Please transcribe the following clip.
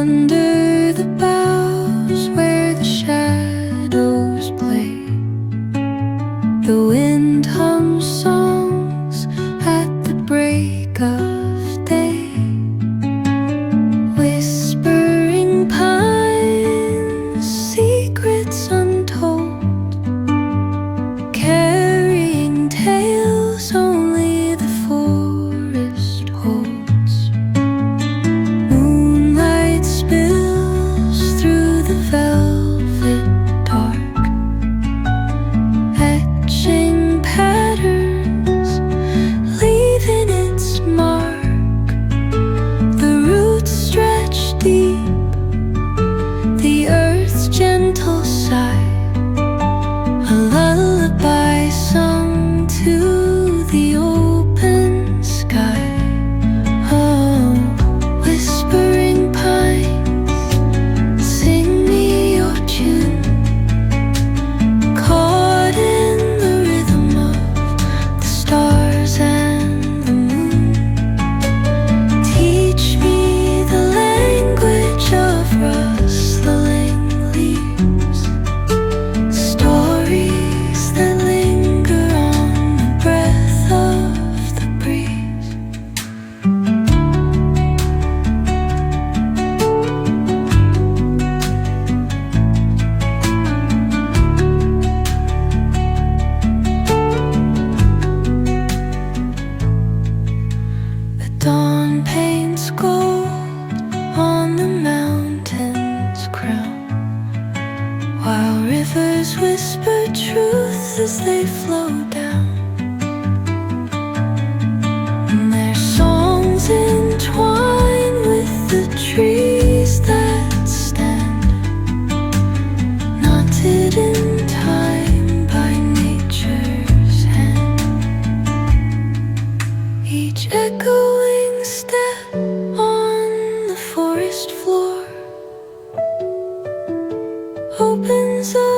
Under the boughs where the shadows play, the wind hums songs at the break of day. Whispering pines, secrets untold, carrying tales only the forest holds. Moonlight spills through the velvet dark, etching patterns, leaving its mark. The roots stretch deep, the earth's gentle sigh, a lullaby sung to the open sky. Oh, whispering pines, sing me your tune, caught in the rhythm of the stars and the moon. Teach me the language of rustling leaves, stories that linger on the breath of the breeze. The dawn paints gold on the mountain's crown, while rivers whisper truth as they flow down. And their songs entwine with the trees that stand, knotted in time by nature's hand. Each echoing step on the forest floor opens up